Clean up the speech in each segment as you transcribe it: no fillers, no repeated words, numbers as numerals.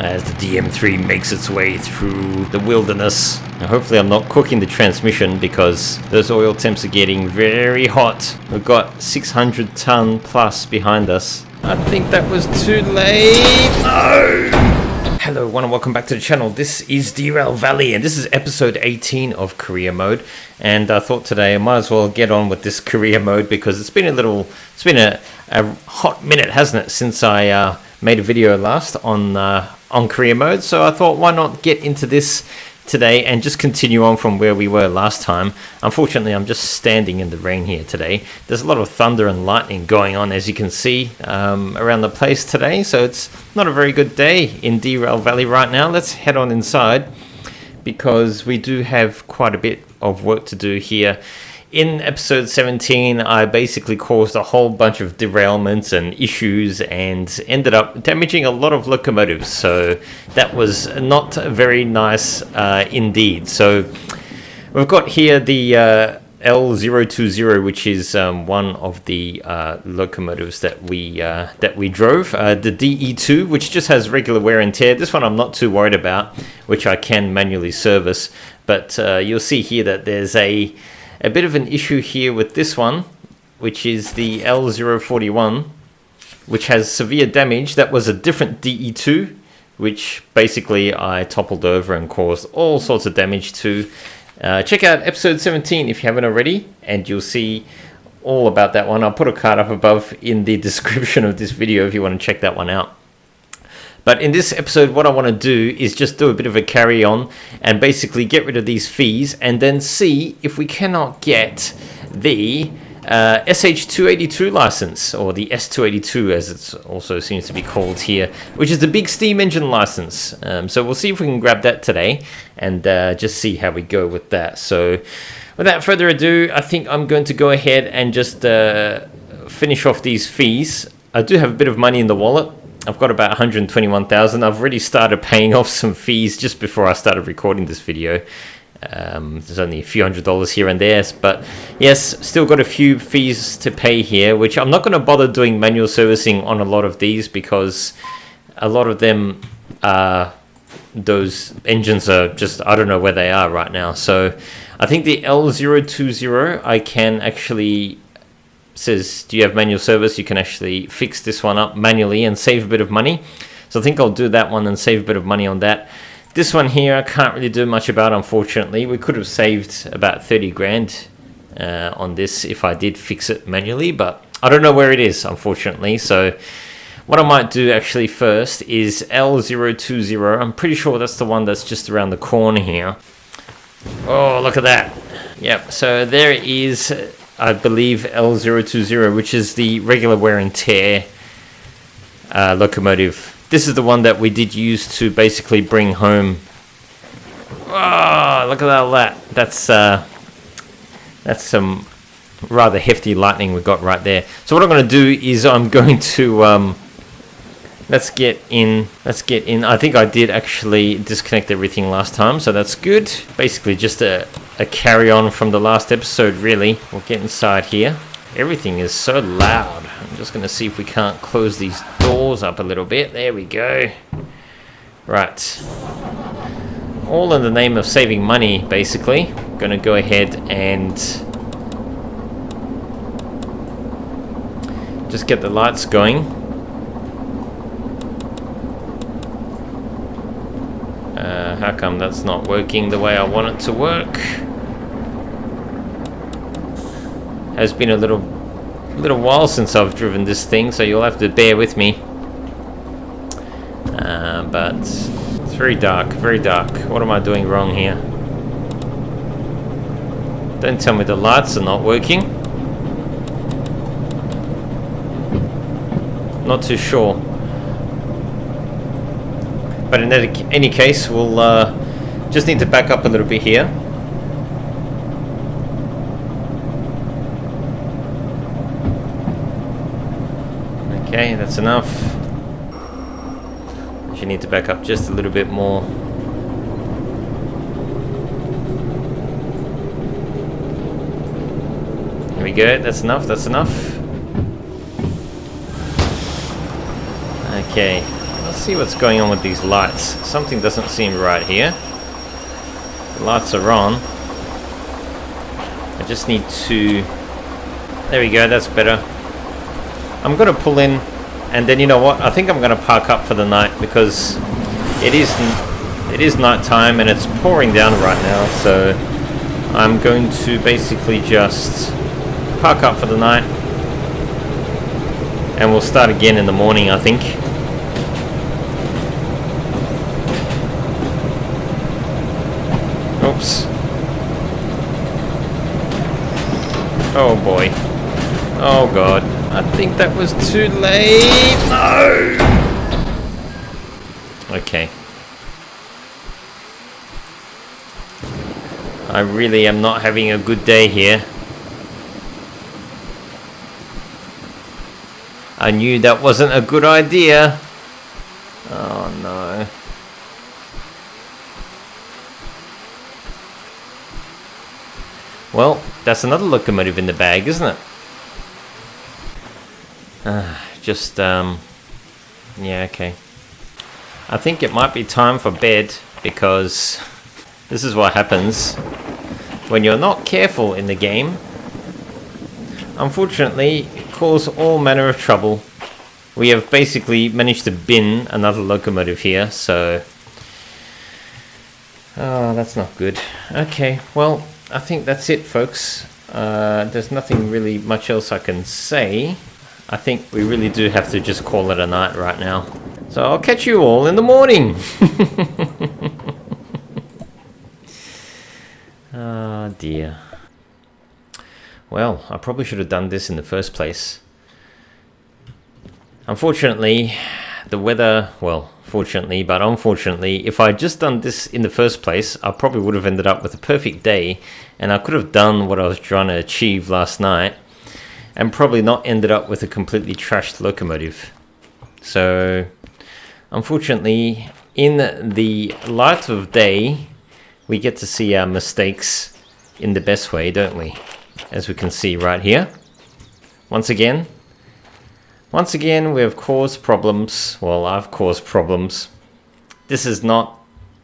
as the DM3 makes its way through the wilderness. Now, hopefully I'm not cooking the transmission because those oil temps are getting very hot. We've got 600 ton plus behind us. I think that was too late. No! Hello everyone and welcome back to the channel. This is Derail Valley and this is episode 18 of career mode, and I thought today I might as well get on with this career mode because it's been a hot minute, hasn't it, since I made a video last on career mode. So I thought, why not get into this today and just continue on from where we were last time. Unfortunately, I'm just standing in the rain here today. There's a lot of thunder and lightning going on, as you can see, around the place today, so it's not a very good day in Derail Valley right now. Let's head on inside because we do have quite a bit of work to do here. In episode 17, I basically caused a whole bunch of derailments and issues and ended up damaging a lot of locomotives. So that was not very nice indeed. So we've got here the L020, which is one of the locomotives that we drove. The DE2, which just has regular wear and tear. This one I'm not too worried about, which I can manually service. But you'll see here that there's a bit of an issue here with this one, which is the L041, which has severe damage. That was a different DE2, which basically I toppled over and caused all sorts of damage to. Check out episode 17 if you haven't already, and you'll see all about that one. I'll put a card up above in the description of this video if you want to check that one out. But in this episode, what I want to do is just do a bit of a carry on and basically get rid of these fees and then see if we cannot get the SH282 license, or the S282 as it also seems to be called here, which is the big steam engine license. So we'll see if we can grab that today and just see how we go with that. So without further ado, I think I'm going to go ahead and just finish off these fees. I do have a bit of money in the wallet. I've got about 121,000. I've already started paying off some fees just before I started recording this video. There's only a few $100s here and there, but yes, still got a few fees to pay here, which I'm not going to bother doing manual servicing on a lot of these because a lot of them, those engines are just, I don't know where they are right now. So I think the L020 I can actually, says, do you have manual service? You can actually fix this one up manually and save a bit of money. So I think I'll do that one and save a bit of money on that. This one here I can't really do much about, unfortunately. We could have saved about 30 grand on this if I did fix it manually, but I don't know where it is, unfortunately. So what I might do actually first is L020. I'm pretty sure that's the one that's just around the corner here. Oh, look at that. Yep, so there is, I believe, L020, which is the regular wear and tear locomotive. This is the one that we did use to basically bring home. Oh, look at all that. That's some rather hefty lightning we got right there. So what I'm going to do is I'm going to let's get in. I think I did actually disconnect everything last time, so that's good. Basically just a carry on from the last episode, really. We'll get inside here. Everything is so loud. I'm just going to see if we can't close these doors up a little bit. There we go. Right. All in the name of saving money, basically. I'm going to go ahead and just get the lights going. How come that's not working the way I want it to work? Has been a little while since I've driven this thing, so you'll have to bear with me. But it's very dark, very dark. What am I doing wrong here? Don't tell me the lights are not working. Not too sure. But in any case, we'll just need to back up a little bit here. Okay, that's enough. You need to back up just a little bit more. There we go, that's enough, that's enough. Okay, Let's see what's going on with these lights. Something doesn't seem right here. The lights are on. I just need to... There we go, that's better. I'm gonna pull in, and then you know what? I think I'm gonna park up for the night because it is night time and it's pouring down right now. So I'm going to basically just park up for the night, and we'll start again in the morning, I think. Oops. Oh boy. Oh god. I think that was too late. No! Okay. I really am not having a good day here. I knew that wasn't a good idea. Oh no. Well, that's another locomotive in the bag, isn't it? Yeah, okay. I think it might be time for bed, because this is what happens when you're not careful in the game. Unfortunately, it causes all manner of trouble. We have basically managed to bin another locomotive here, so... Oh, that's not good. Okay, well, I think that's it, folks. There's nothing really much else I can say. I think we really do have to just call it a night right now. So I'll catch you all in the morning. Oh dear. Well, I probably should have done this in the first place. Unfortunately, the weather, well, fortunately, but unfortunately, if I had just done this in the first place, I probably would have ended up with a perfect day, and I could have done what I was trying to achieve last night, and probably not ended up with a completely trashed locomotive. So, unfortunately, in the light of day, we get to see our mistakes in the best way, don't we? As we can see right here. Once again, we have caused problems. Well, I've caused problems. This is not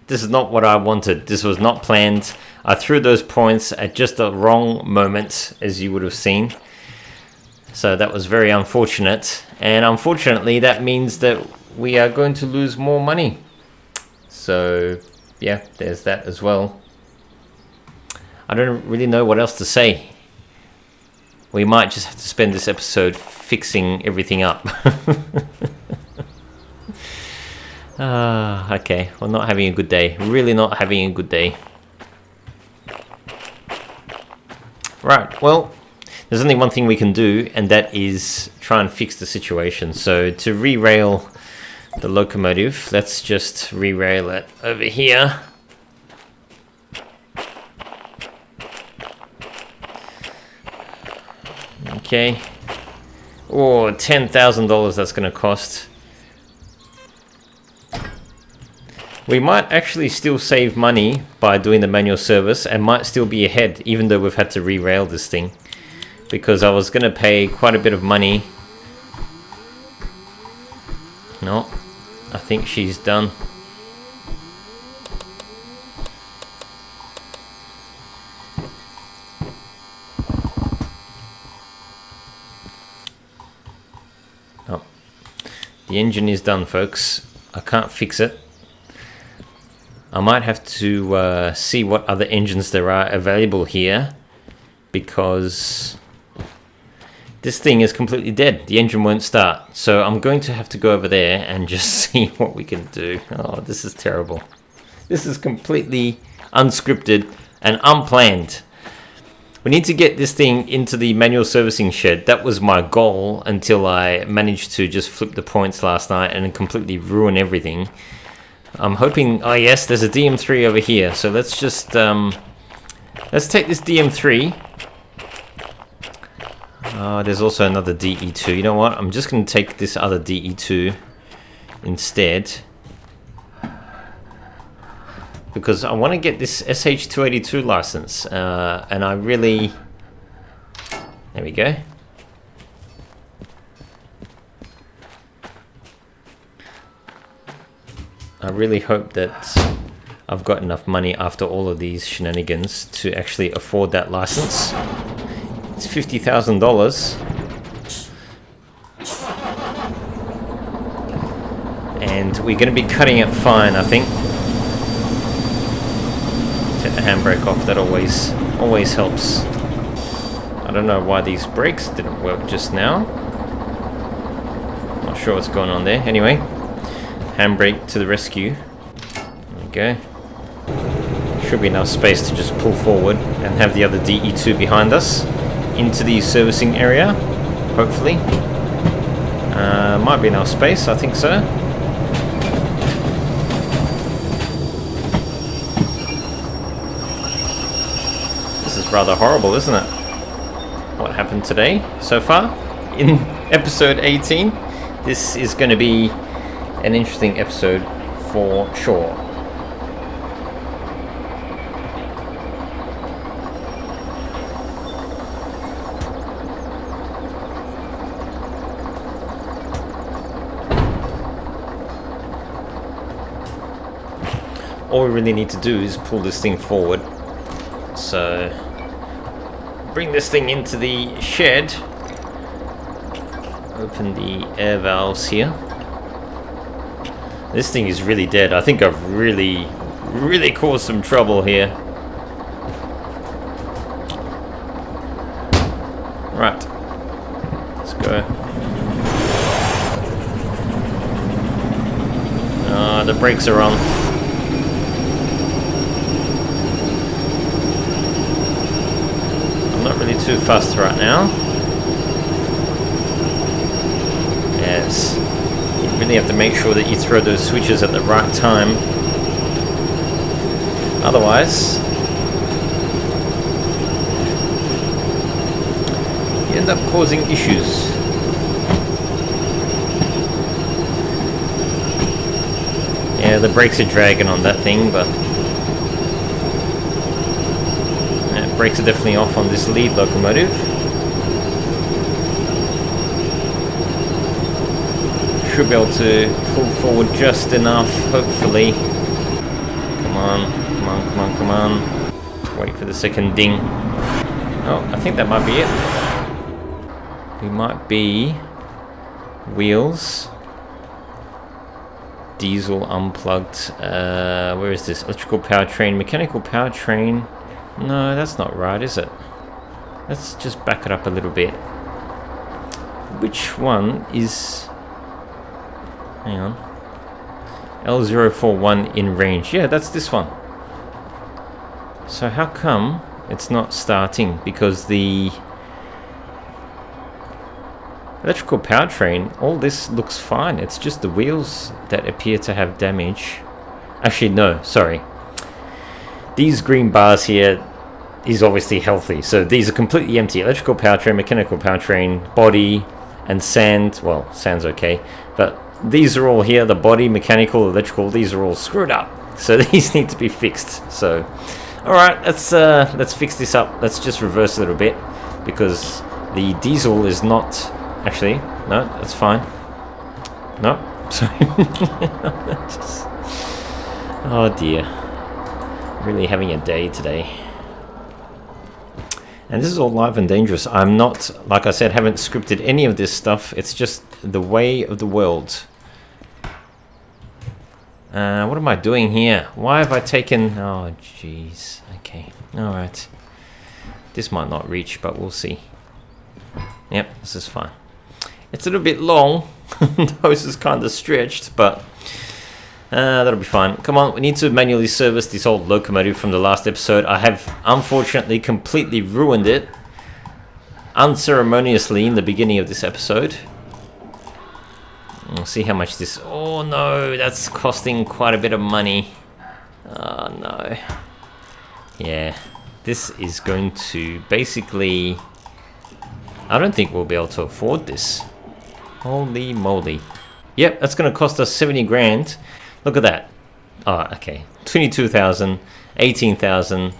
what I wanted. This was not planned. I threw those points at just the wrong moment, as you would have seen. So that was very unfortunate. And unfortunately, that means that we are going to lose more money. So, yeah, there's that as well. I don't really know what else to say. We might just have to spend this episode fixing everything up. Okay, we're not having a good day. Really not having a good day. Right, well, there's only one thing we can do, and that is try and fix the situation. So to re-rail the locomotive, let's just re-rail it over here. Okay. Oh, $10,000 that's going to cost. We might actually still save money by doing the manual service and might still be ahead, even though we've had to re-rail this thing. Because I was going to pay quite a bit of money. No, I think she's done. Oh, the engine is done, folks. I can't fix it. I might have to see what other engines there are available here, because this thing is completely dead. The engine won't start. So I'm going to have to go over there and just see what we can do. Oh, this is terrible. This is completely unscripted and unplanned. We need to get this thing into the manual servicing shed. That was my goal until I managed to just flip the points last night and completely ruin everything. I'm hoping... Oh yes, there's a DM3 over here. So let's just... let's take this DM3. There's also another DE2. You know what? I'm just going to take this other DE2 instead. Because I want to get this SH282 license. And I really... There we go. really hope that I've got enough money after all of these shenanigans to actually afford that license. It's $50,000. And we're going to be cutting it fine, I think. Take the handbrake off, that always helps. I don't know why these brakes didn't work just now. Not sure what's going on there. Anyway, handbrake to the rescue. There we go. Should be enough space to just pull forward and have the other DE2 behind us into the servicing area, hopefully. Might be enough space, I think so. This is rather horrible, isn't it? What happened today so far in episode 18. This is going to be an interesting episode for sure. All we really need to do is pull this thing forward. So, bring this thing into the shed. Open the air valves here. This thing is really dead. I think I've really caused some trouble here. Right. Let's go. The brakes are on. Not really too fast right now. Yes. You really have to make sure that you throw those switches at the right time. Otherwise, you end up causing issues. Yeah, the brakes are dragging on that thing, but brakes are definitely off on this lead locomotive. Should be able to pull forward just enough, hopefully. Come on, come on, come on, come on. Wait for the second ding. Oh, I think that might be it. We might be wheels. Diesel unplugged. Where is this? Electrical powertrain, mechanical powertrain. No, that's not right, is it? Let's just back it up a little bit. Which one is... Hang on. L041 in range. Yeah, that's this one. So how come it's not starting? Because the electrical powertrain, all this looks fine. It's just the wheels that appear to have damage. Actually, no, sorry. These green bars here is obviously healthy. So these are completely empty. Electrical powertrain, mechanical powertrain, body, and sand. Well, sand's okay. But these are all here. The body, mechanical, electrical, these are all screwed up. So these need to be fixed. So, alright, let's fix this up. Let's just reverse a little bit. Because the diesel is not... Actually, no, that's fine. No, sorry. Oh dear. Really having a day today. And this is all live and dangerous. I'm not, like I said, haven't scripted any of this stuff. It's just the way of the world. What am I doing here? Why have I taken... Oh, jeez. Okay. Alright. This might not reach, but we'll see. Yep, this is fine. It's a little bit long. The hose is kind of stretched, but... that'll be fine. Come on, we need to manually service this old locomotive from the last episode. I have unfortunately completely ruined it unceremoniously in the beginning of this episode. We'll see how much this... Oh no, that's costing quite a bit of money. Oh no. Yeah, this is going to basically... I don't think we'll be able to afford this. Holy moly. Yep, that's going to cost us 70 grand. Look at that. Oh, okay. 22,000, 18,000,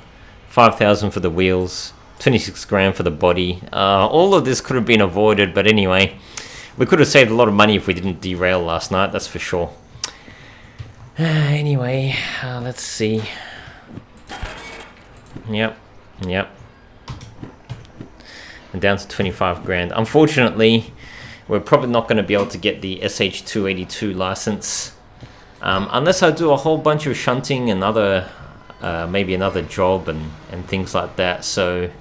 5,000 for the wheels, 26 grand for the body. All of this could have been avoided, but anyway, we could have saved a lot of money if we didn't derail last night, that's for sure. Anyway, let's see. Yep. And down to 25 grand. Unfortunately, we're probably not going to be able to get the SH282 license unless I do a whole bunch of shunting and other, maybe another job and things like that. So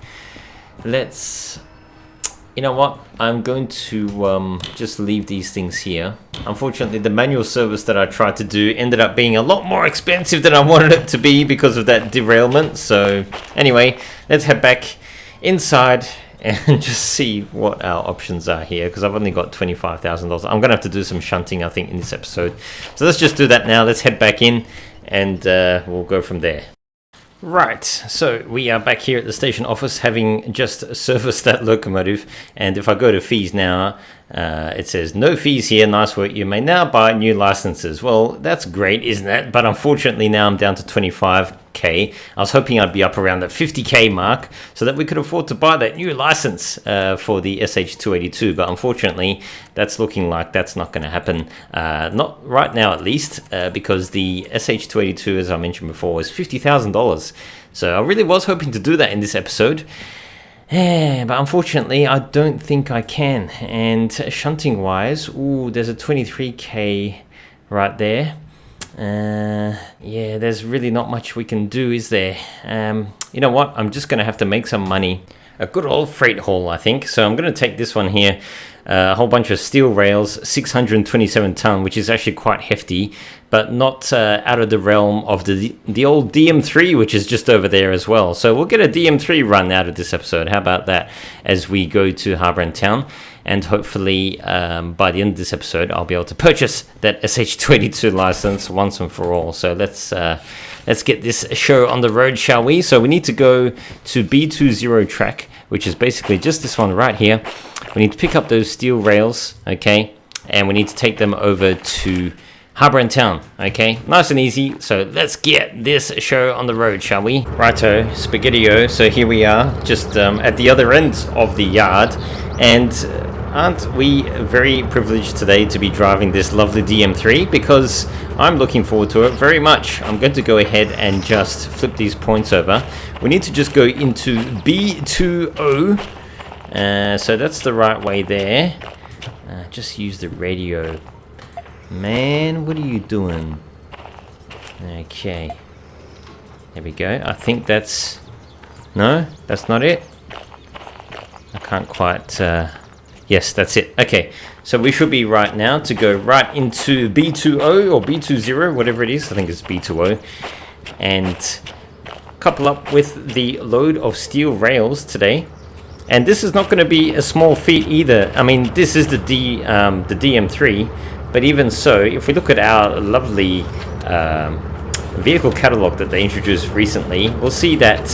let's, you know what? I'm going to just leave these things here. Unfortunately, the manual service that I tried to do ended up being a lot more expensive than I wanted it to be because of that derailment. So anyway, let's head back inside and just see what our options are here, because I've only got $25,000. I'm gonna have to do some shunting, I think, in this episode. So let's just do that now. Let's head back in and we'll go from there. Right, so we are back here at the station office, having just serviced that locomotive. And if I go to fees now, it says no fees here, nice work, you may now buy new licenses. Well, that's great, isn't it? But unfortunately now I'm down to 25k. I was hoping I'd be up around the 50k mark so that we could afford to buy that new license for the SH282, but unfortunately that's looking like that's not going to happen, not right now at least, because the SH282, as I mentioned before, is $50,000. So I really was hoping to do that in this episode. But unfortunately, I don't think I can. And shunting wise, ooh, there's a 23k right there. Yeah, there's really not much we can do, is there? You know what? I'm just going to have to make some money. A good old freight haul, I think. So I'm going to take this one here. A whole bunch of steel rails, 627 ton, which is actually quite hefty, but not out of the realm of the old DM3, which is just over there as well. So we'll get a DM3 run out of this episode. How about that? As we go to Harbour and Town, and hopefully by the end of this episode, I'll be able to purchase that SH282 license once and for all. So let's get this show on the road, shall we? So we need to go to B20 track, which is basically just this one right here. We need to pick up those steel rails, okay? And we need to take them over to Harbour and Town, okay? Nice and easy. So let's get this show on the road, shall we? Righto, spaghetti-o. So here we are, just at the other end of the yard. And aren't we very privileged today to be driving this lovely DM3? Because I'm looking forward to it very much. I'm going to go ahead and just flip these points over. We need to just go into B20. So that's the right way there. Just use the radio. Man, what are you doing? Okay. There we go. I think that's... No, that's not it. I can't quite... Yes, that's it. Okay, so we should be right now to go right into B20 or B20, whatever it is. I think it's B20. And couple up with the load of steel rails today. And this is not going to be a small feat either. I mean, this is the DM3, but even so, if we look at our lovely vehicle catalog that they introduced recently, we'll see that,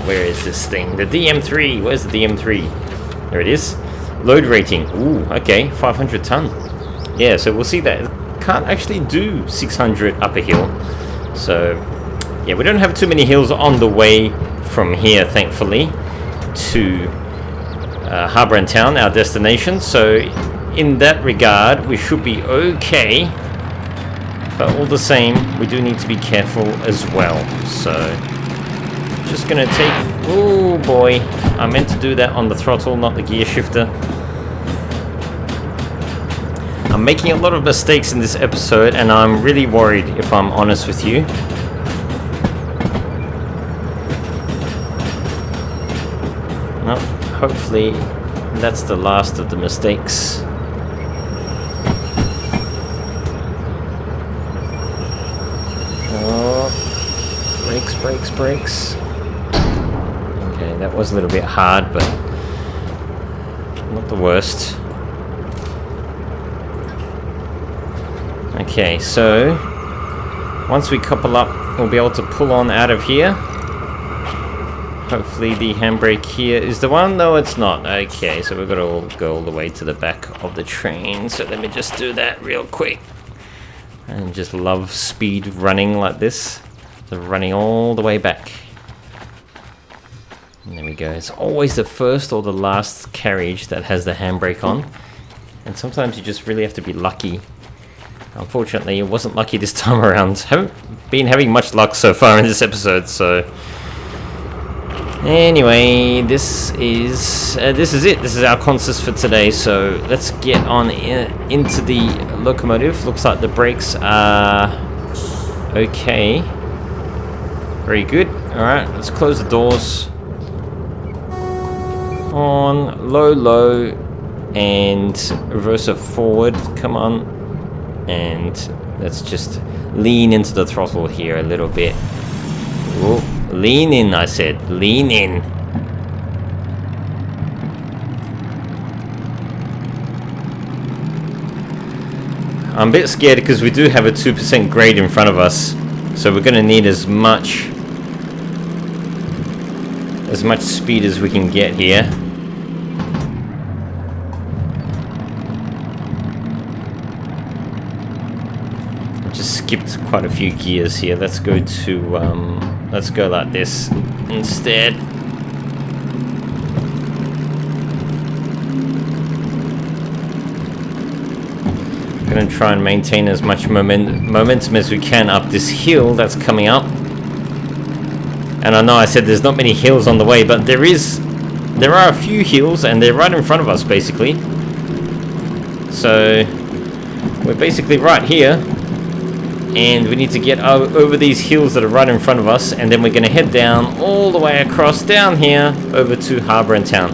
where is this thing? The DM3, where's the DM3? There it is. Load rating, ooh, okay, 500 ton. Yeah, so we'll see that it can't actually do 600 up a hill. So, yeah, we don't have too many hills on the way from here, thankfully, to Harbour and Town, our destination. So in that regard, we should be okay. But all the same, we do need to be careful as well. So just gonna take... Oh boy, I meant to do that on the throttle, not the gear shifter. I'm making a lot of mistakes in this episode, and I'm really worried, if I'm honest with you. No, hopefully that's the last of the mistakes. Oh, brakes. Okay, that was a little bit hard, but not the worst. Okay, so once we couple up, we'll be able to pull on out of here. Hopefully the handbrake here is the one. No, it's not. Okay, so we've got to go all the way to the back of the train. So let me just do that real quick. And just love speed running like this. So running all the way back. And there we go. It's always the first or the last carriage that has the handbrake on. And sometimes you just really have to be lucky Unfortunately, it wasn't lucky this time around. Haven't been having much luck so far in this episode, so... Anyway, this is it. This is our consist for today, so let's get on into the locomotive. Looks like the brakes are okay. Very good. Alright, let's close the doors. On, low, and reverser forward. Come on. And let's just lean into the throttle here a little bit. Ooh, lean in, I said. Lean in. I'm a bit scared because we do have a 2% grade in front of us. So we're going to need as much speed as we can get here. Just skipped quite a few gears here. Let's go to let's go like this instead. Gonna try and maintain as much momentum as we can up this hill that's coming up. And I know I said there's not many hills on the way, but there are a few hills, and they're right in front of us basically. So we're basically right here, and we need to get over these hills that are right in front of us, and then we're going to head down all the way across down here over to Harbour and Town.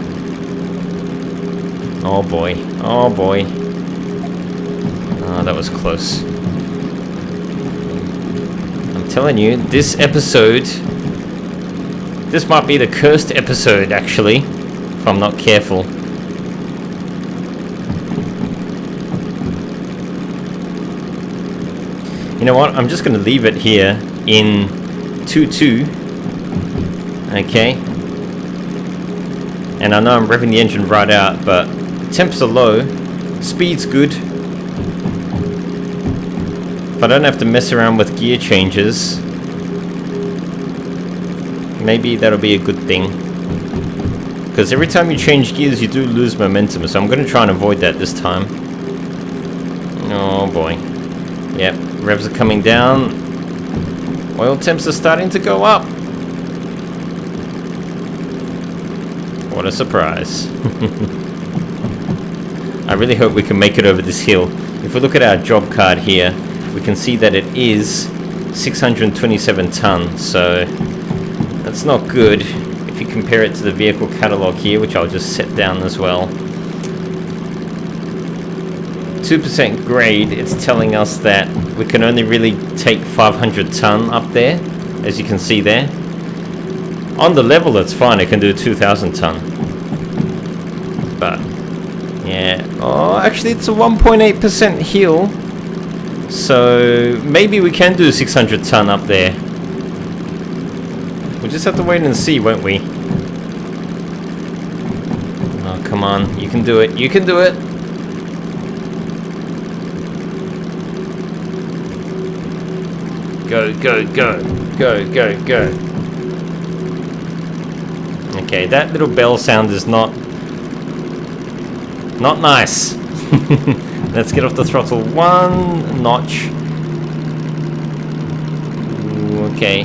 Oh boy, oh boy. Oh, that was close. I'm telling you, this might be the cursed episode, actually, if I'm not careful. You know what? I'm just going to leave it here in 2.2. Okay. And I know I'm revving the engine right out, but temps are low. Speed's good. If I don't have to mess around with gear changes, maybe that'll be a good thing. Because every time you change gears, you do lose momentum. So I'm going to try and avoid that this time. Oh boy. Yep, revs are coming down. Oil temps are starting to go up. What a surprise. I really hope we can make it over this hill. If we look at our job card here, we can see that it is 627 tons. So that's not good if you compare it to the vehicle catalog here, which I'll just set down as well. 2% grade, it's telling us that we can only really take 500 ton up there, as you can see there. On the level, it's fine, it can do 2,000 ton. But, yeah. Oh, actually, it's a 1.8% hill. So, maybe we can do 600 ton up there. We'll just have to wait and see, won't we? Oh, come on. You can do it. You can do it. Go, go, go. Go, go, go. Okay, that little bell sound is not nice. Let's get off the throttle one notch. Ooh, okay.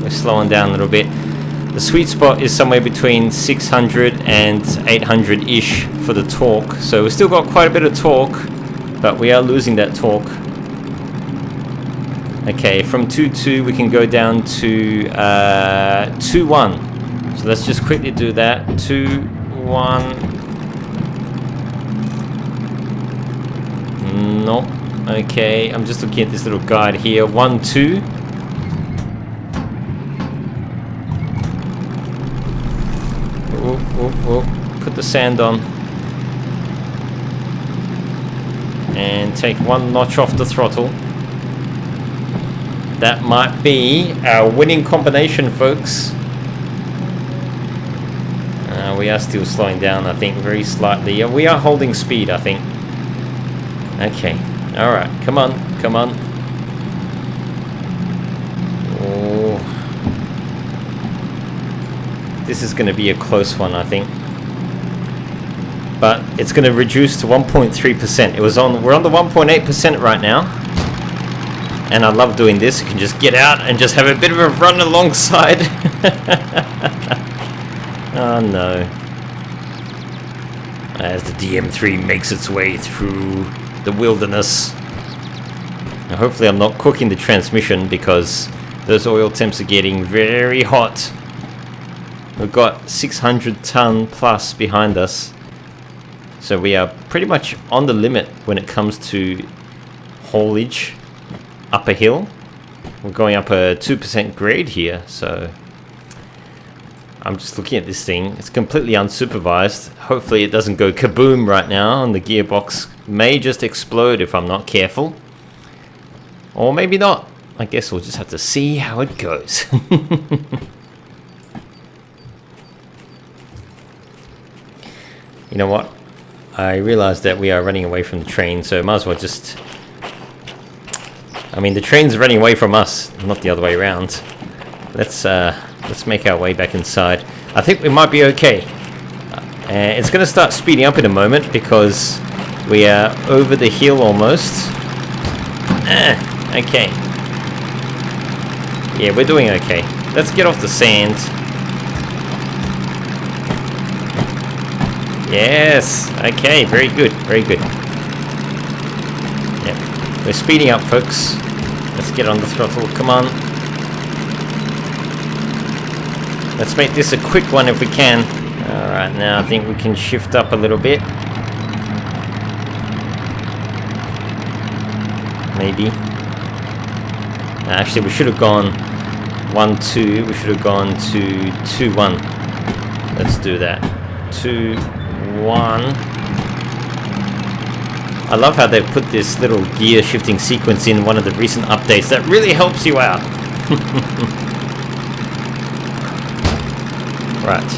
We're slowing down a little bit. The sweet spot is somewhere between 600 and 800-ish for the torque. So we've still got quite a bit of torque, but we are losing that torque. Okay, from 2.2 we can go down to 2.1. So let's just quickly do that. 2.1. Nope. Okay, I'm just looking at this little guide here. 1.2. Oh, put the sand on. And take one notch off the throttle. That might be our winning combination, folks. We are still slowing down, I think, very slightly. We are holding speed, I think. Okay. Alright. Come on. Come on. Oh. This is going to be a close one, I think. but it's going to reduce to 1.3%. We're on the 1.8% right now, and I love doing this. You can just get out and just have a bit of a run alongside. Oh no. As the DM3 makes its way through the wilderness. Now hopefully I'm not cooking the transmission because those oil temps are getting very hot. We've got 600 ton plus behind us. So we are pretty much on the limit when it comes to haulage up a hill. We're going up a 2% grade here, so I'm just looking at this thing. It's completely unsupervised. Hopefully it doesn't go kaboom right now, and the gearbox may just explode if I'm not careful. Or maybe not. I guess we'll just have to see how it goes. You know what? I realized that we are running away from the train, so might as well just... I mean, the train's running away from us, not the other way around. Let's make our way back inside. I think we might be okay. It's going to start speeding up in a moment because we are over the hill almost. Okay. Yeah, we're doing okay. Let's get off the sand. Yes. Okay, very good. Very good. Yep. We're speeding up, folks. Let's get on the throttle. Come on. Let's make this a quick one if we can. Alright, now I think we can shift up a little bit. Maybe. Actually, we should have gone 1-2. We should have gone to 2-1. Let's do that. 2-1. I love how they've put this little gear shifting sequence in one of the recent updates. That really helps you out. Right.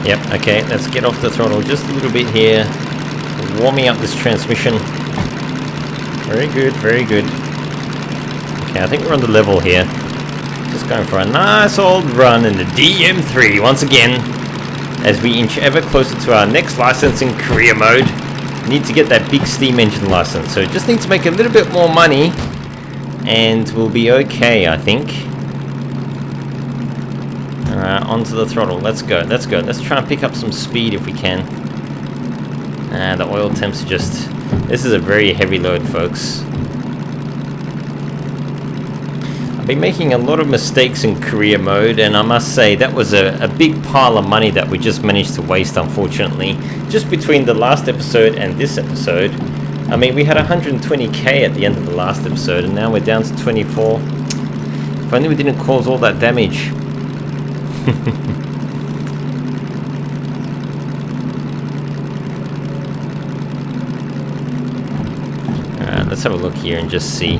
Yep, okay, let's get off the throttle just a little bit here. Warming up this transmission. Very good, very good. Okay, I think we're on the level here. Just going for a nice old run in the DM3 once again. As we inch ever closer to our next license in career mode. Need to get that big steam engine license. So just need to make a little bit more money. And we'll be okay, I think. Alright, onto the throttle. Let's go, let's go. Let's try and pick up some speed if we can. The oil temps are just... This is a very heavy load, folks. I've been making a lot of mistakes in career mode, and I must say that was a big pile of money that we just managed to waste, unfortunately. Just between the last episode and this episode. I mean, we had 120k at the end of the last episode, and now we're down to 24. If only we didn't cause all that damage. Alright, let's have a look here and just see.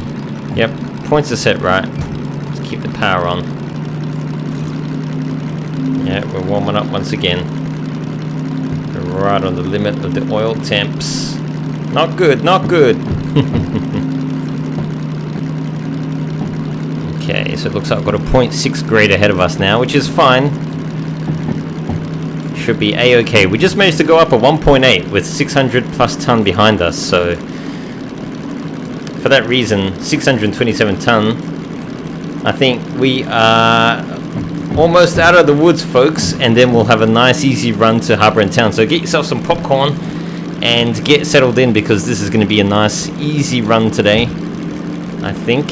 Yep, points are set right. Let's keep the power on. Yeah, we're warming up once again. We're right on the limit of the oil temps. Not good, not good. Okay, so it looks like I've got a 0.6 grade ahead of us now, which is fine. Should be a-okay. We just managed to go up a 1.8 with 600 plus ton behind us, so for that reason, 627 ton. I think we are almost out of the woods, folks, and then we'll have a nice easy run to Harbour and Town. So get yourself some popcorn and get settled in, because this is going to be a nice easy run today, I think.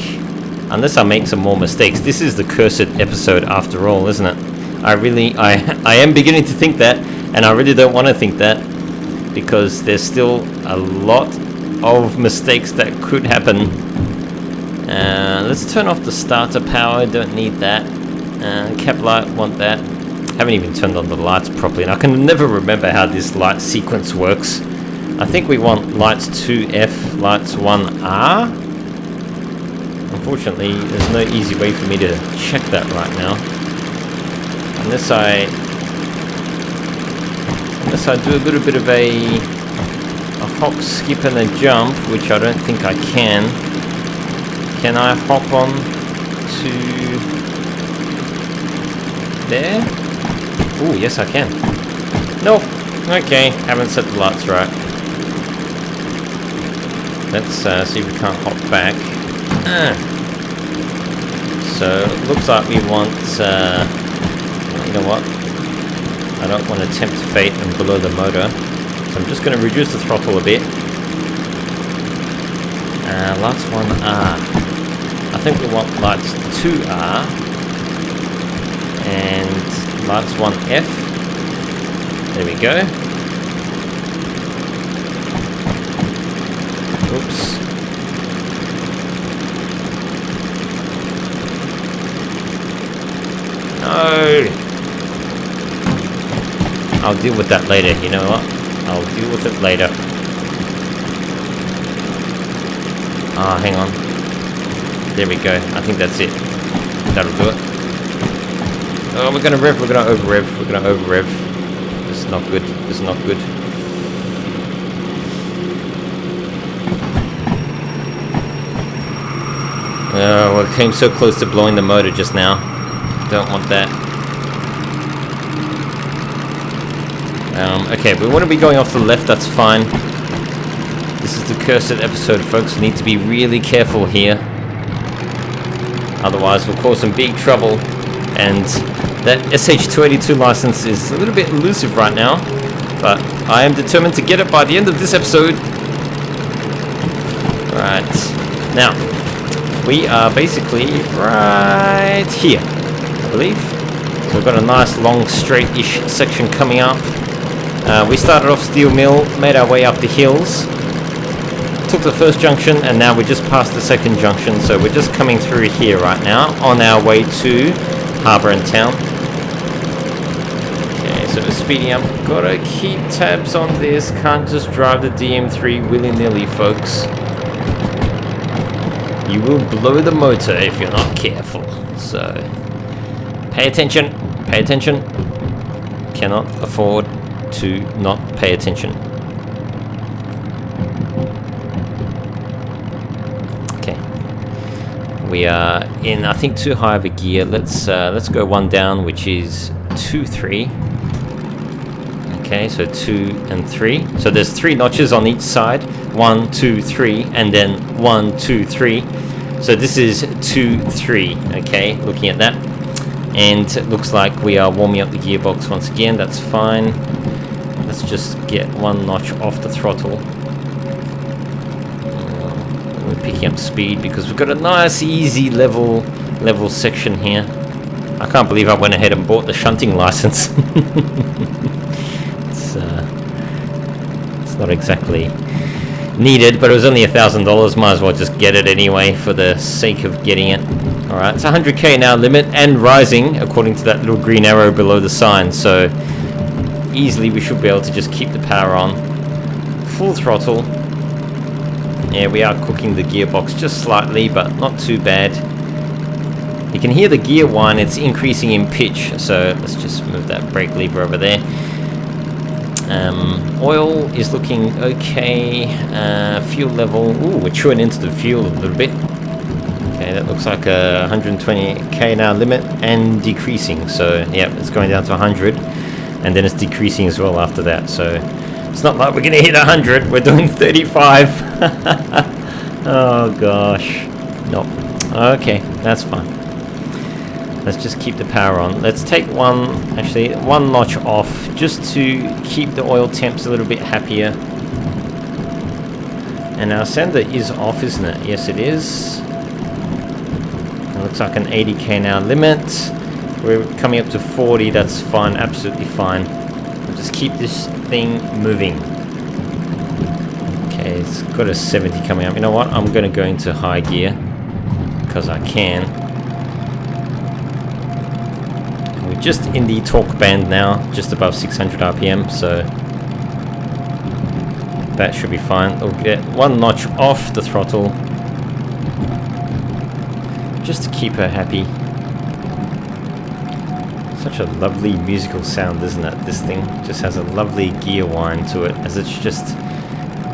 Unless I make some more mistakes. This is the cursed episode after all, isn't it? I am beginning to think that, and I really don't want to think that, because there's still a lot of mistakes that could happen. Let's turn off the starter power, don't need that. Cap light, want that. Haven't even turned on the lights properly, and I can never remember how this light sequence works. I think we want lights 2F, lights 1R. Unfortunately, there's no easy way for me to check that right now. Unless I do a little bit of a hop, skip and a jump, which I don't think I can. Can I hop on to there? Oh, yes I can. Nope. Okay, haven't set the lights right. Let's see if we can't hop back. So, looks like we want, you know what? I don't want to tempt fate and blow the motor. So I'm just going to reduce the throttle a bit. Lights 1R. I think we want lights 2R. And lights 1F. There we go. Oops. No! I'll deal with that later, you know what? I'll deal with it later. Ah, hang on. There we go. I think that's it. That'll do it. Oh, we're gonna rev, we're gonna over rev, we're gonna over rev. This is not good. This is not good. Oh, we came so close to blowing the motor just now. Don't want that. Okay, we want to be going off to the left, that's fine. This is the Corsair episode, folks. We need to be really careful here. Otherwise, we'll cause some big trouble. And that SH282 license is a little bit elusive right now. But I am determined to get it by the end of this episode. Alright. Now, we are basically right here, I believe. So we've got a nice long straight-ish section coming up. We started off Steel Mill, made our way up the hills, took the first junction, and now we're just past the second junction, so we're just coming through here right now, on our way to Harbour and Town. Okay, so we're speeding up. Gotta keep tabs on this, can't just drive the DM3 willy-nilly, folks. You will blow the motor if you're not careful, so pay attention, pay attention. Cannot afford to not pay attention. Okay, we are in, I think, too high of a gear. Let's go one down, which is 2, 3. Okay, so 2 and 3. So there's 3 notches on each side. 1, 2, 3, and then 1, 2, 3. So this is 2, 3. Okay, looking at that. And it looks like we are warming up the gearbox once again. That's fine. Let's just get one notch off the throttle. We're picking up speed because we've got a nice, easy level section here. I can't believe I went ahead and bought the shunting license. It's not exactly needed, but it was only $1,000. Might as well just get it anyway for the sake of getting it. Alright, it's 100k now limit and rising according to that little green arrow below the sign, so easily we should be able to just keep the power on. Full throttle. Yeah, we are cooking the gearbox just slightly, but not too bad. You can hear the gear whine, it's increasing in pitch, so let's just move that brake lever over there. Oil is looking okay. Fuel level, ooh, we're chewing into the fuel a little bit. Okay, that looks like a 120k now limit and decreasing, so yeah, it's going down to 100 and then it's decreasing as well after that, so it's not like we're gonna hit 100, we're doing 35. Oh gosh, nope. Okay, that's fine. Let's just keep the power on. Let's take one notch off just to keep the oil temps a little bit happier. And our sender is off, isn't it? Yes, it is. It looks like an 80k now limit. We're coming up to 40, that's fine, absolutely fine. We'll just keep this thing moving. Okay, it's got a 70 coming up. You know what? I'm going to go into high gear because I can. We're just in the torque band now, just above 600 RPM, so that should be fine. We'll get one notch off the throttle just to keep her happy. Such a lovely musical sound, isn't it? This thing just has a lovely gear whine to it as it's just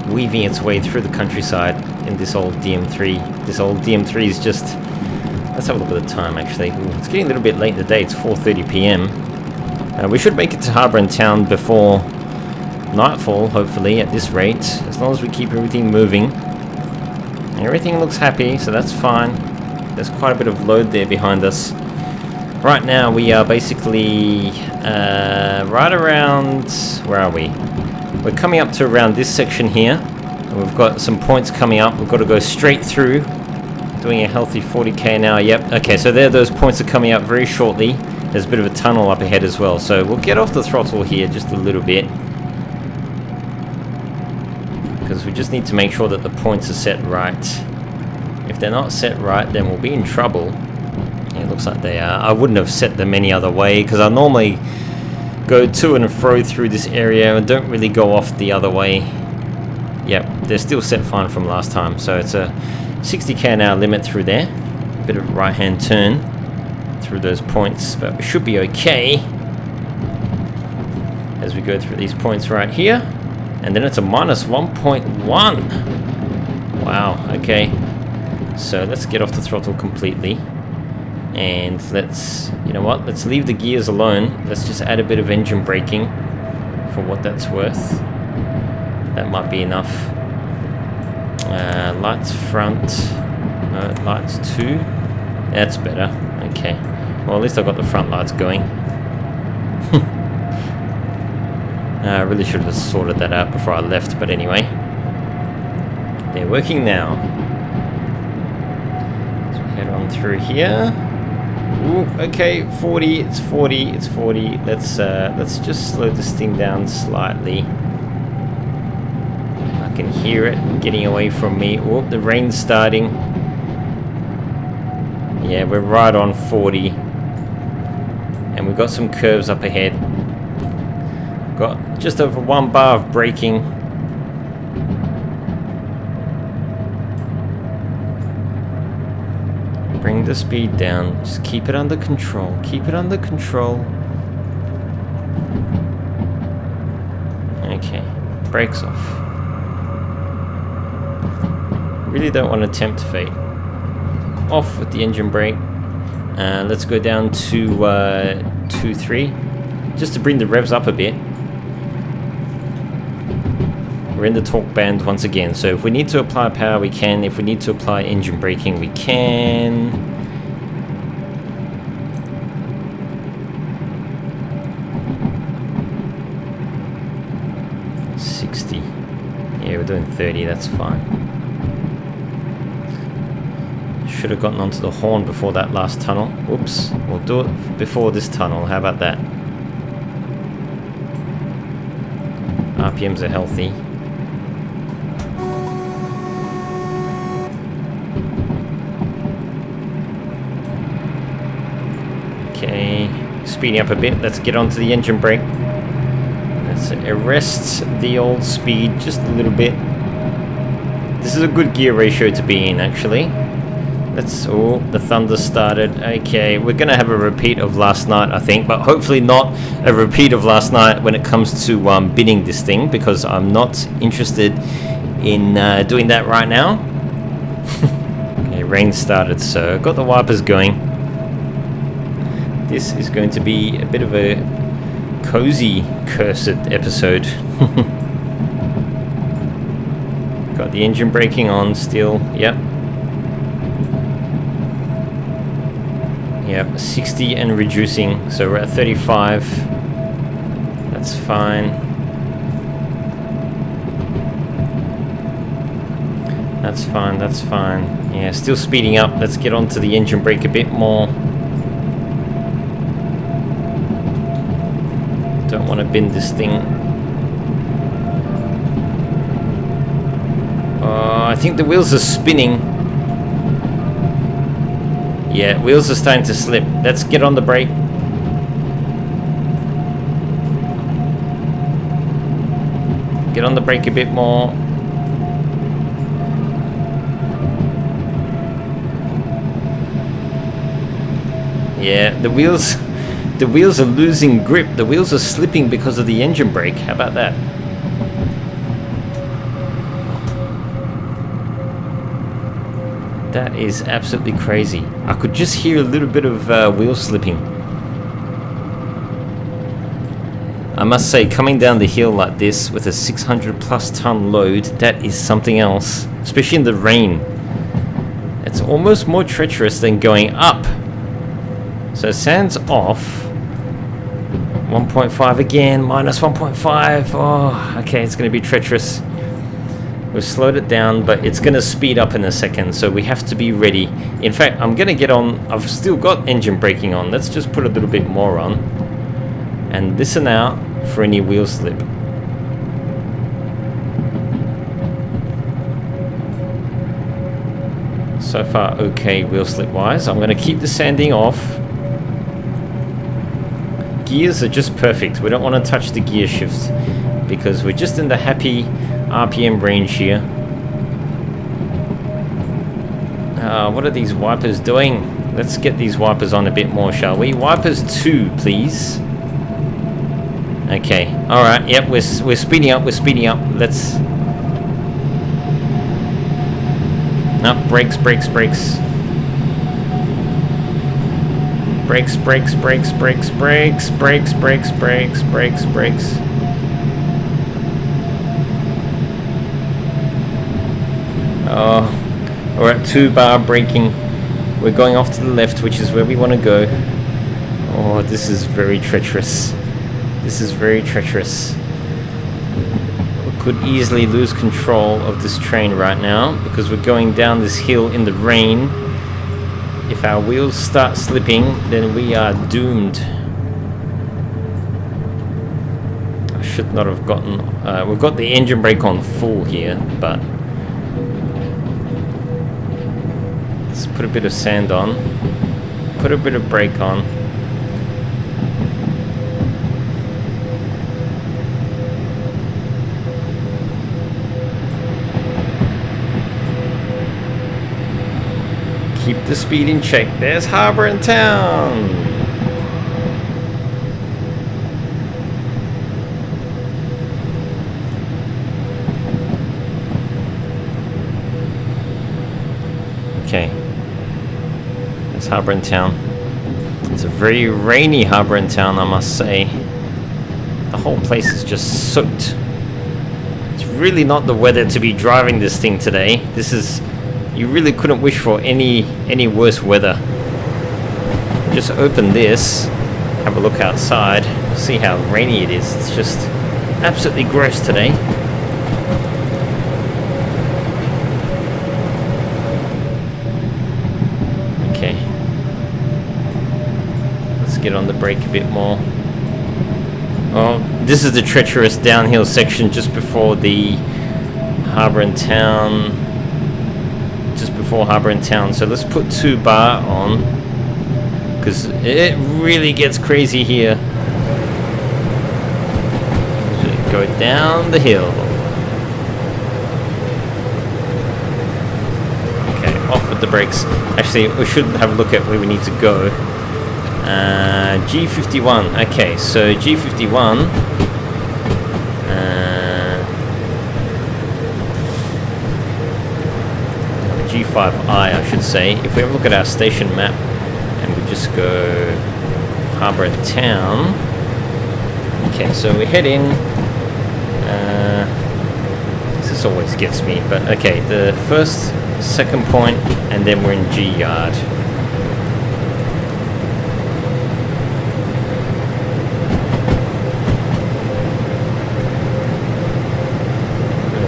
weaving its way through the countryside in this old DM3. This old DM3 is just... Let's have a look at the time, actually. Ooh, it's getting a little bit late in the day. It's 4:30 PM. We should make it to Harbour and Town before nightfall, hopefully, at this rate, as long as we keep everything moving. Everything looks happy, so that's fine. There's quite a bit of load there behind us. Right now we are basically right around, where are we? We're coming up to around this section here. We've got some points coming up. We've got to go straight through, doing a healthy 40k an hour. Yep, okay, so there those points are coming up very shortly. There's a bit of a tunnel up ahead as well, so we'll get off the throttle here just a little bit, because we just need to make sure that the points are set right. If they're not set right, then we'll be in trouble. It looks like they are. I wouldn't have set them any other way, because I normally go to and fro through this area and don't really go off the other way. Yep, they're still set fine from last time. So it's a 60k an hour limit through there. Bit of a right hand turn through those points, but we should be okay as we go through these points right here. And then it's a minus 1.1. Wow, okay. So let's get off the throttle completely. And let's, you know what, let's leave the gears alone. Let's just add a bit of engine braking for what that's worth. That might be enough. Lights front. No, lights 2. That's better. Okay. Well, at least I've got the front lights going. I really should have sorted that out before I left, but anyway. They're working now. So head on through here. Ooh, okay, 40, it's 40, it's 40. Let's just slow this thing down slightly. I can hear it getting away from me. Oh, the rain's starting. Yeah, we're right on 40. And we've got some curves up ahead. Got just over 1 bar of braking. Bring the speed down. Just keep it under control. Keep it under control. Okay. Brakes off. Really don't want to tempt fate. Off with the engine brake. Let's go down to 2.3. Just to bring the revs up a bit. We're in the torque band once again, so if we need to apply power, we can. If we need to apply engine braking, we can. Yeah, we're doing 30, that's fine. Should have gotten onto the horn before that last tunnel. Whoops, we'll do it before this tunnel, how about that? RPMs are healthy. Okay, speeding up a bit. Let's get onto the engine brake. Let's arrest the old speed just a little bit. This is a good gear ratio to be in, actually. Let's... oh, the thunder started. Okay, we're gonna have a repeat of last night, I think, but hopefully not a repeat of last night when it comes to bidding this thing, because I'm not interested in doing that right now. Okay, rain started, so got the wipers going. This is going to be a bit of a cozy, cursed episode. Got the engine braking on still. Yep. Yep, 60 and reducing. So we're at 35. That's fine. That's fine, that's fine. Yeah, still speeding up. Let's get onto the engine brake a bit more. Don't want to bend this thing. I think the wheels are spinning. Yeah, wheels are starting to slip. Let's get on the brake. Get on the brake a bit more. Yeah, the wheels are losing grip. The wheels are slipping because of the engine brake. How about that? That is absolutely crazy. I could just hear a little bit of wheel slipping. I must say, coming down the hill like this with a 600 plus ton load, that is something else, especially in the rain. It's almost more treacherous than going up. So sand's off. 1.5 again, minus 1.5. Oh, okay, it's going to be treacherous. We've slowed it down, but it's going to speed up in a second, so we have to be ready. In fact, I'm going to get on. I've still got engine braking on. Let's just put a little bit more on and listen out for any wheel slip. So far okay wheel slip wise. I'm going to keep the sanding off. Gears are just perfect. We don't want to touch the gear shifts because we're just in the happy RPM range here. What are these wipers doing? Let's get these wipers on a bit more, shall we? Wipers 2, please. Okay, alright, yep, we're speeding up, let's... No, brakes. Brakes. Oh, we're at 2-bar braking. We're going off to the left, which is where we want to go. Oh, this is very treacherous. We could easily lose control of this train right now because we're going down this hill in the rain. If our wheels start slipping, then we are doomed. I should not have gotten... we've got the engine brake on full here, but... Let's put a bit of sand on. Put a bit of brake on. Keep the speed in check. There's Harbour in town. Okay. There's Harbour in town. It's a very rainy Harbour in town, I must say. The whole place is just soaked. It's really not the weather to be driving this thing today. This is... You really couldn't wish for any worse weather. Just open this, have a look outside, see how rainy it is. It's just absolutely gross today. Okay. Let's get on the brake a bit more. Oh, this is the treacherous downhill section just before the Harbour in town. Harbour in town, so let's put 2-bar on because it really gets crazy here. Go down the hill. Okay, off with the brakes. Actually, we should have a look at where we need to go. G51. Okay, so G51. G5I, I should say. If we have a look at our station map and we just go Harbour in town. Okay, so we head in. This always gets me, but okay, the first, second point, and then we're in G yard.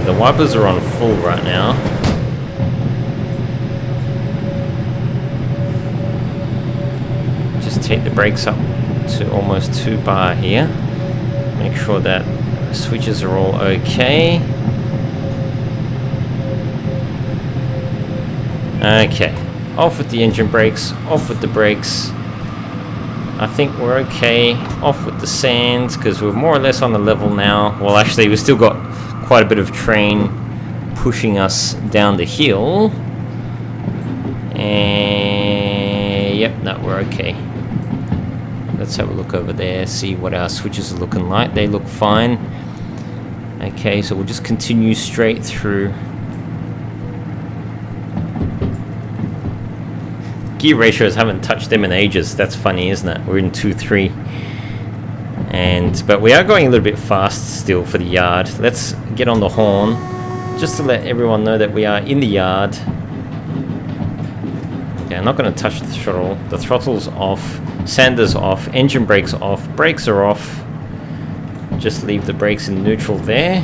The wipers are on full right now. Take the brakes up to almost 2-bar here. Make sure that switches are all okay. Okay, off with the engine brakes, off with the brakes. I think we're okay. Off with the sands because we're more or less on the level now. Well, actually, we've still got quite a bit of train pushing us down the hill. And yep, no, we're okay. Let's have a look over there, see what our switches are looking like. They look fine. Okay, so we'll just continue straight through. Gear ratios haven't touched them in ages. That's funny, isn't it? We're in 2.3. But we are going a little bit fast still for the yard. Let's get on the horn just to let everyone know that we are in the yard. Okay, I'm not going to touch the throttle. The throttle's off, sander's off, engine brakes off, brakes are off. Just leave the brakes in neutral there.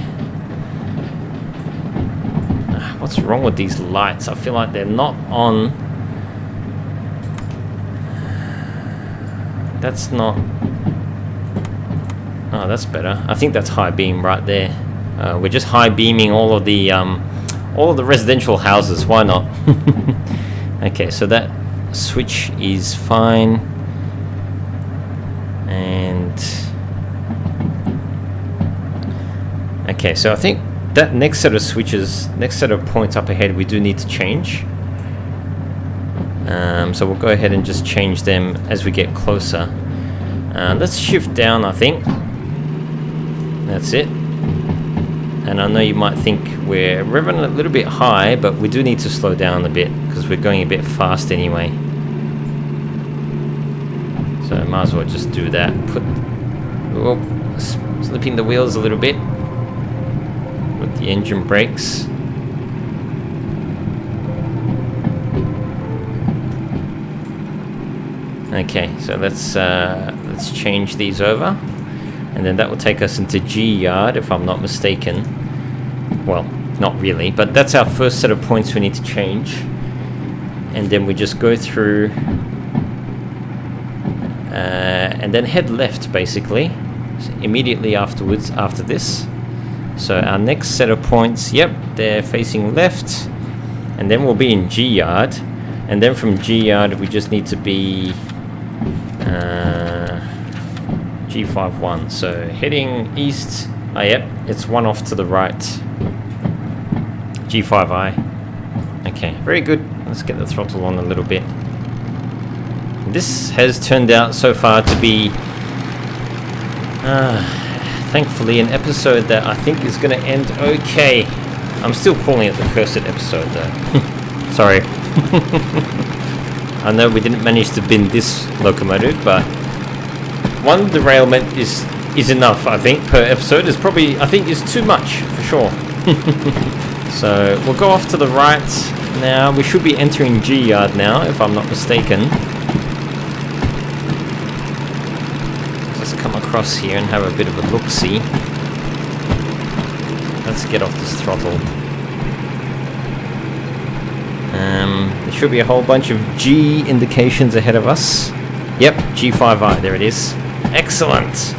What's wrong with these lights? I feel like they're not on. That's not... Oh, that's better. I think that's high beam right there. We're just high beaming all of the residential houses. Why not? Okay, so that switch is fine. And okay, so I think that next set of switches, next set of points up ahead, we do need to change. So we'll go ahead and just change them as we get closer. Let's shift down, I think. That's it. And I know you might think we're revving a little bit high, but we do need to slow down a bit because we're going a bit fast anyway. So I might as well just do that. Slipping the wheels a little bit with the engine brakes. Okay, so let's change these over. And then that will take us into G yard, if I'm not mistaken. Well, not really, but that's our first set of points we need to change. And then we just go through and then head left, basically, so immediately afterwards, after this. So our next set of points, yep, they're facing left. And then we'll be in G yard. And then from G yard, we just need to be... G51, so heading east. Oh, yep, it's one off to the right. G5I. Okay, very good. Let's get the throttle on a little bit. This has turned out so far to be, thankfully, an episode that I think is going to end okay. I'm still calling it the cursed episode, though. Sorry. I know we didn't manage to bin this locomotive, but one derailment is enough, I think, per episode. Is probably, I think, is too much, for sure. So we'll go off to the right now. We should be entering G yard now, if I'm not mistaken. Let's come across here and have a bit of a look-see. Let's get off this throttle. There should be a whole bunch of G indications ahead of us. Yep, G5I, there it is. Excellent!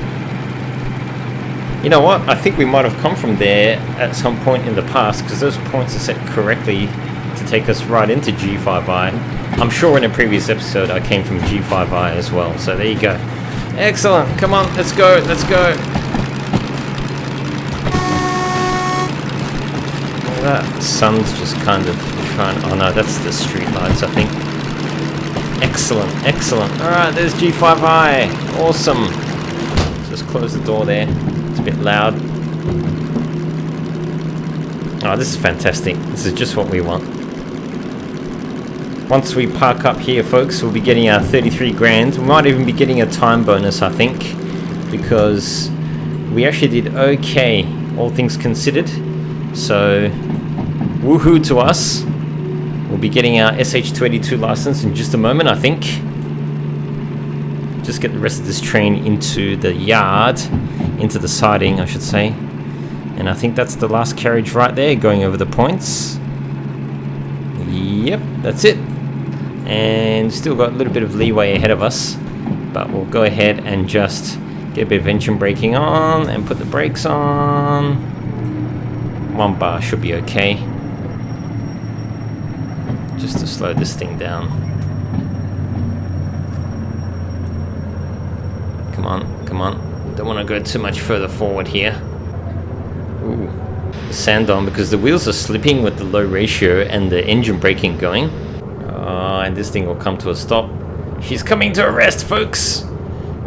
You know what? I think we might have come from there at some point in the past, because those points are set correctly to take us right into G5I. I'm sure in a previous episode I came from G5I as well, so there you go. Excellent! Come on, let's go, let's go! That sun's just kind of trying... Oh no, that's the street lights, I think. Excellent, excellent. Alright, there's G5I. Awesome. Just close the door there. It's a bit loud. Oh, this is fantastic. This is just what we want. Once we park up here, folks, we'll be getting our 33 grand. We might even be getting a time bonus, I think, because we actually did okay, all things considered. So, woohoo to us. We'll be getting our SH282 license in just a moment, I think. Just get the rest of this train into the yard, into the siding, I should say. And I think that's the last carriage right there, going over the points. Yep, that's it. And still got a little bit of leeway ahead of us. But we'll go ahead and just get a bit of engine braking on and put the brakes on. 1 bar should be okay. Just to slow this thing down. Come on, come on. Don't want to go too much further forward here. Ooh. Sand on because the wheels are slipping with the low ratio and the engine braking going. Oh, and this thing will come to a stop. She's coming to a rest, folks.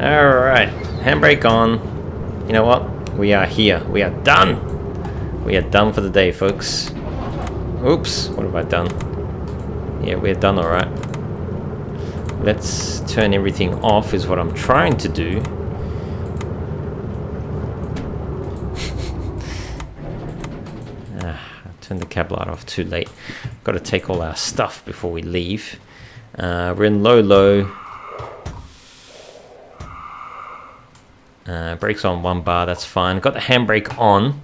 Alright, handbrake on. You know what? We are here. We are done. We are done for the day, folks. Oops, what have I done? Yeah, we're done, alright. Let's turn everything off is what I'm trying to do. Turn the cab light off, too late. Got to take all our stuff before we leave. We're in low. Brakes on 1 bar, that's fine. Got the handbrake on.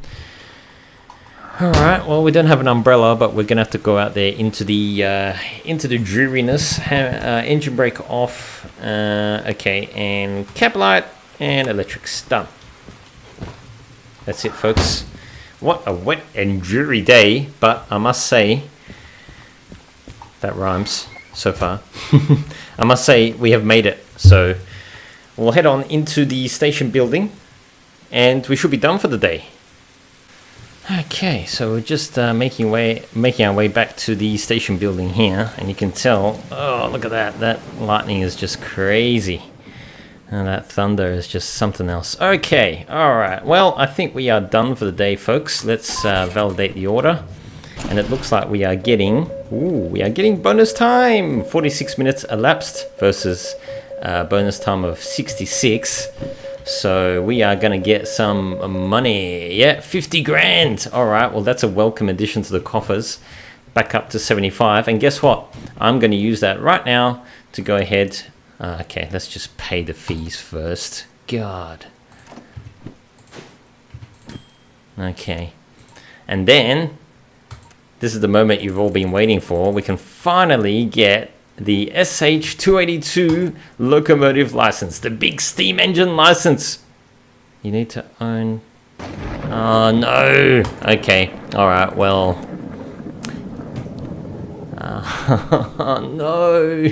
Alright, well, we don't have an umbrella, but we're gonna have to go out there into the dreariness. Engine brake off. Okay, and cab light and electrics done. That's it, folks. What a wet and dreary day, but I must say, that rhymes so far. I must say we have made it. So we'll head on into the station building and we should be done for the day. Okay, so we're just making our way back to the station building here, and you can tell, oh, look at that lightning is just crazy, and that thunder is just something else. Okay, all right, well, I think we are done for the day, folks. Let's validate the order, and it looks like we are getting bonus time. 46 minutes elapsed versus bonus time of 66. So we are going to get some money. Yeah, 50 grand. All right, well, that's a welcome addition to the coffers. Back up to 75. And guess what? I'm going to use that right now to go ahead. Okay, let's just pay the fees first. God. Okay. And then, this is the moment you've all been waiting for. We can finally get the SH282 locomotive license, the big steam engine license. You need to own... Oh, no. Okay. All right, well... Oh, no.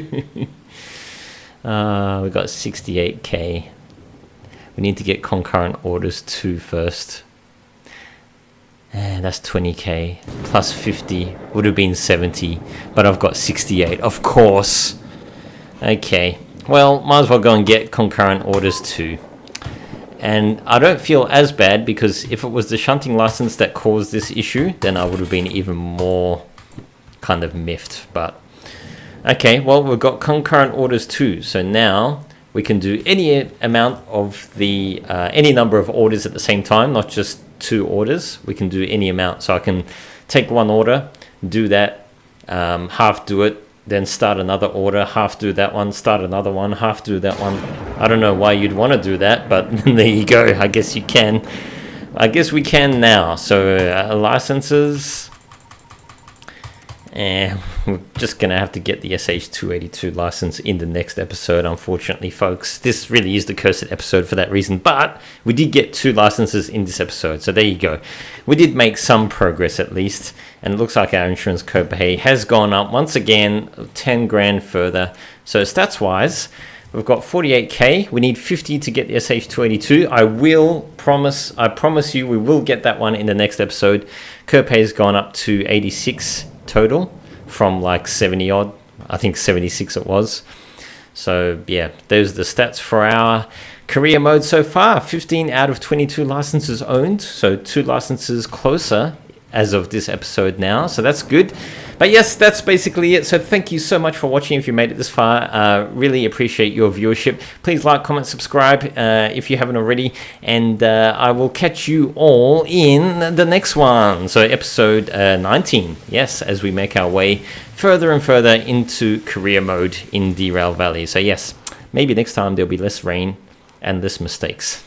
We got 68k. We need to get concurrent orders 2 first. And that's 20k plus 50 would have been 70, but I've got 68, of course. Okay, well, might as well go and get concurrent orders 2. And I don't feel as bad, because if it was the shunting license that caused this issue, then I would have been even more kind of miffed. But okay, well, we've got concurrent orders 2, so now we can do any amount of the any number of orders at the same time, not just 2 orders. We can do any amount. So I can take 1 order, do that, half do it, then start another order, half do that one, start another one, half do that one. I don't know why you'd want to do that, but there you go. I guess you can. I guess we can now. So licenses. And we're just going to have to get the SH282 license in the next episode, unfortunately, folks. This really is the cursed episode for that reason. But we did get 2 licenses in this episode. So there you go. We did make some progress at least. And it looks like our insurance copay has gone up once again, 10 grand further. So stats-wise, we've got 48k. We need 50 to get the SH282. I promise you we will get that one in the next episode. Copay has gone up to 86 total from like 70 odd. I think 76 it was. So yeah, those are the stats for our career mode so far. 15 out of 22 licenses owned. So 2 licenses closer as of this episode now. So that's good. But yes, that's basically it. So thank you so much for watching if you made it this far. Really appreciate your viewership. Please like, comment, subscribe if you haven't already. And I will catch you all in the next one. So episode 19. Yes, as we make our way further and further into career mode in Derail Valley. So yes, maybe next time there'll be less rain and less mistakes.